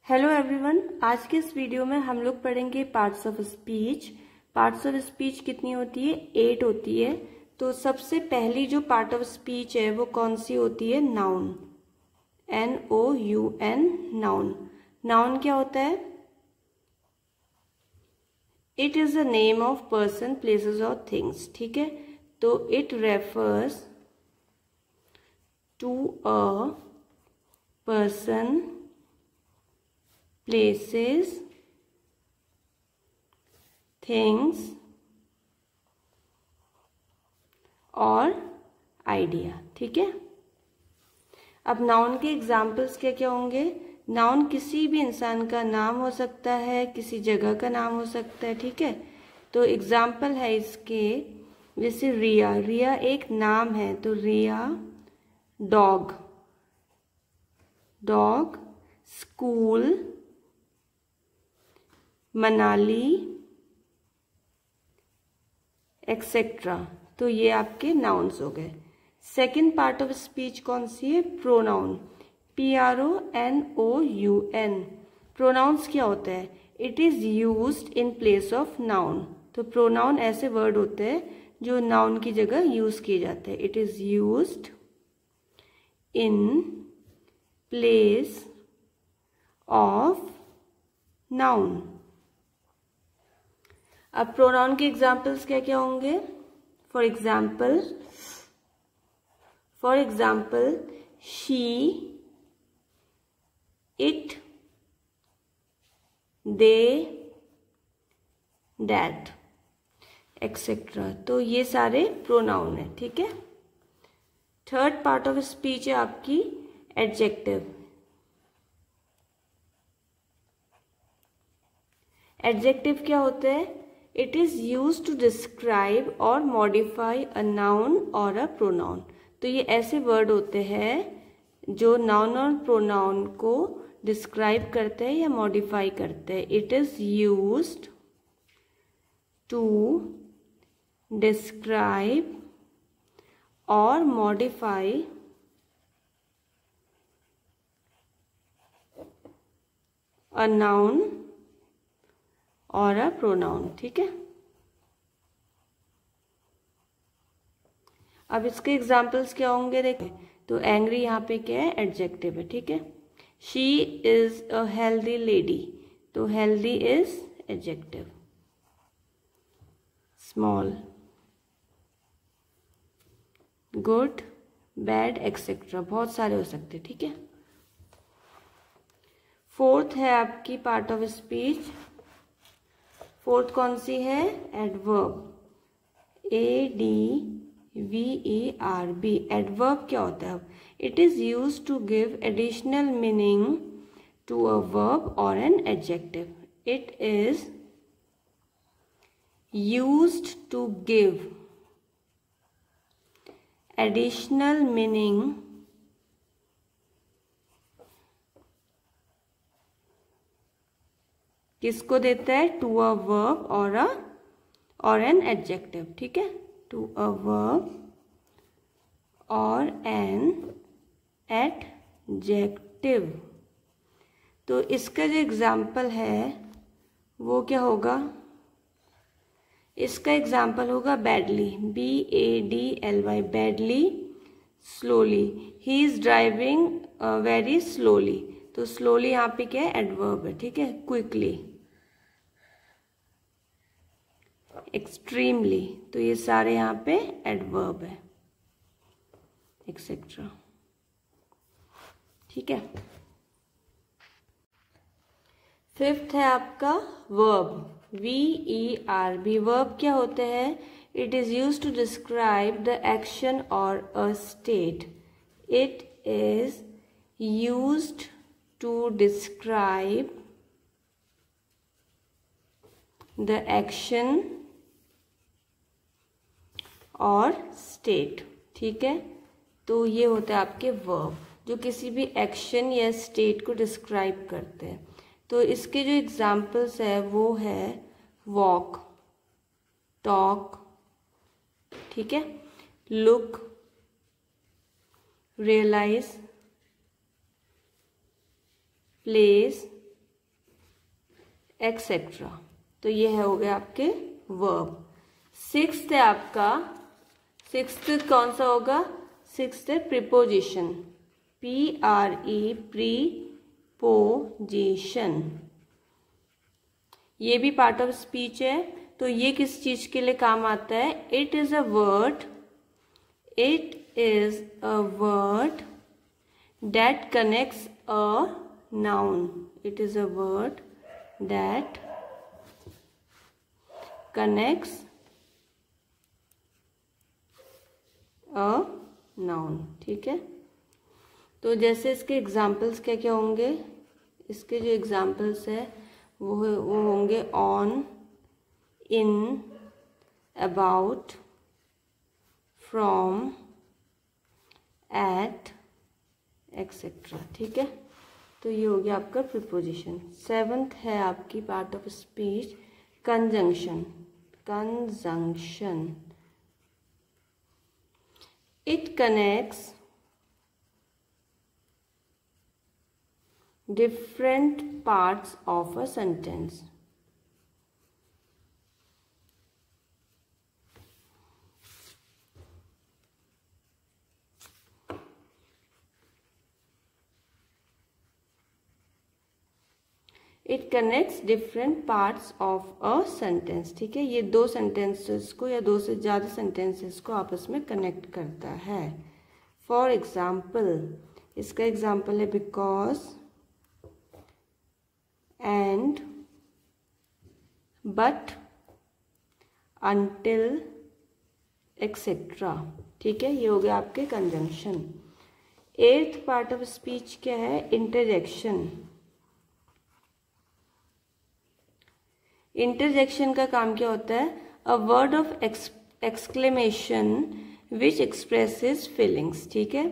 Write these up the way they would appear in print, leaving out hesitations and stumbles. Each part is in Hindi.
हेलो एवरीवन, आज के इस वीडियो में हम लोग पढ़ेंगे parts of speech. Parts of speech कितनी होती है? 8 होती है। तो सबसे पहली जो पार्ट ऑफ स्पीच है वो कौन सी होती है? नाउन। NOUN, noun. नाउन क्या होता है? It is the name of person, places और थिंग्स। ठीक है, तो it refers to a person, places, things और आइडिया। ठीक है, अब नाउन के एग्जाम्पल्स क्या क्या होंगे? नाउन किसी भी इंसान का नाम हो सकता है, किसी जगह का नाम हो सकता है। ठीक है, तो एग्जाम्पल है इसके, जैसे रिया। रिया एक नाम है, तो Riya dog, dog, school, Manali, etcetera. तो ये आपके नाउन्स हो गए। सेकेंड पार्ट ऑफ स्पीच कौन सी है? प्रोनाउन। PRONOUN। प्रोनाउंस क्या होता है? It is used in place of noun. तो प्रोनाउन ऐसे वर्ड होते हैं जो नाउन की जगह यूज किए जाते हैं। It is used in place of noun. अब प्रोनाउन के एग्जाम्पल्स क्या क्या होंगे? For example she, it, they, that, etcetera. तो ये सारे प्रोनाउन है। ठीक है, थर्ड पार्ट ऑफ स्पीच है आपकी एडजेक्टिव। एडजेक्टिव क्या होते हैं? It is use to describe और मॉडिफाई अ नाउन और अ प्रोनाउन। तो ये ऐसे वर्ड होते हैं जो नाउन और प्रोनाउन को डिस्क्राइब करते हैं या मॉडिफाई करते हैं। It is used to describe और मॉडिफाई अ नाउन और अ प्रोनाउन। ठीक है, अब इसके एग्जाम्पल्स क्या होंगे देखें। तो एंग्री यहाँ पे क्या है? एडजेक्टिव है। ठीक है, she is a healthy lady, तो healthy is adjective. Small, good, bad, etcetera, बहुत सारे हो सकते। ठीक है, फोर्थ है आपकी पार्ट ऑफ स्पीच। फोर्थ कौन सी है? एडवर्ब। ADVERB। एडवर्ब क्या होता है? It is use to give additional meaning to a verb और an adjective. It is used to give additional meaning किसको देता है? टू अ वर्ब और एन एडजेक्टिव। ठीक है, टू अ वर्ब और एन एडजेक्टिव। तो इसका जो एग्जाम्पल है वो क्या होगा? इसका एग्जाम्पल होगा badly, BADLY, badly, slowly. He is driving very slowly. तो स्लोली यहाँ पे क्या है? एडवर्ब है। ठीक है, क्विकली, एक्सट्रीमली, तो ये सारे यहाँ पे एडवर्ब है, एक्सेट्रा। ठीक है, फिफ्थ है आपका वर्ब। VERB। वर्ब क्या होते हैं? It is use to describe the action और a state. It is used to describe the action और स्टेट। ठीक है, तो ये होता है आपके वर्ब जो किसी भी एक्शन या स्टेट को डिस्क्राइब करते हैं। तो इसके जो एग्जाम्पल्स है वो है वॉक, टॉक, ठीक है, लुक, रियलाइज, प्लेस, एक्सेट्रा। तो ये है हो गया आपके वर्ब। सिक्स्थ है आपका, सिक्स्थ कौन सा होगा? सिक्स्थ है प्रीपोजिशन, PRE, प्रीपोजिशन। ये भी पार्ट ऑफ स्पीच है। तो ये किस चीज के लिए काम आता है? It is a word, it is a word that connects a noun. It is a word that connects a noun. ठीक है, तो जैसे इसके एग्जाम्पल्स क्या क्या होंगे? इसके जो एग्जाम्पल्स है वो होंगे on, in, about, from, at, etcetera. ठीक है, तो ये हो गया आपका प्रीपोजिशन। सेवंथ है आपकी part of speech conjunction, conjunction. It connects different parts of a sentence. It connects different parts of a sentence. ठीक है, ये दो sentences को या दो से ज़्यादा sentences को आपस में connect करता है। For example, इसका example है because, and, but, until, etc. ठीक है, ये हो गया आपके conjunction. Eighth part of speech क्या है? इंटरजेक्शन। इंटरजेक्शन का काम क्या होता है? A word of exclamation which expresses feelings. ठीक है,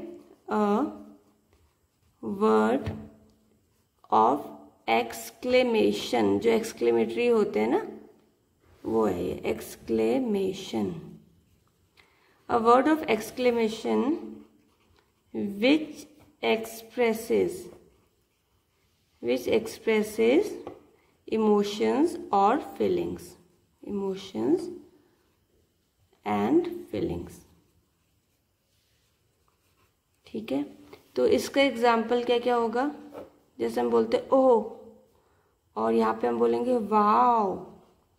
अ वर्ड ऑफ एक्सक्लेमेशन, जो एक्सक्लेमेटरी होते हैं ना, वो है ये exclamation. A word of exclamation which expresses emotions और फीलिंग्स, इमोशंस एंड फीलिंग्स। ठीक है, तो इसका एग्जाम्पल क्या क्या होगा? जैसे हम बोलते ओह, और यहाँ पे हम बोलेंगे वाओ।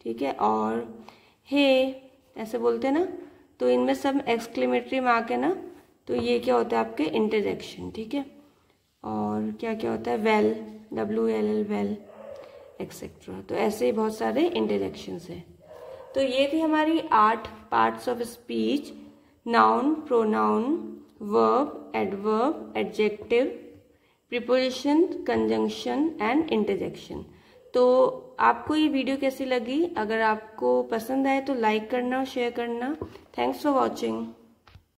ठीक है, और हे ऐसे बोलते हैं ना, तो इनमें सब एक्सक्लेमेटरी में आके ना, तो ये क्या होता है आपके इंटरजेक्शन। ठीक है, और क्या क्या होता है? Well, WLL, well, etcetera. तो ऐसे ही बहुत सारे इंटरजेक्शंस हैं। तो ये थी हमारी 8 parts of speech: noun, pronoun, verb, adverb, adjective, preposition, conjunction and interjection. तो आपको ये वीडियो कैसी लगी? अगर आपको पसंद आए तो लाइक करना और शेयर करना। Thanks for watching.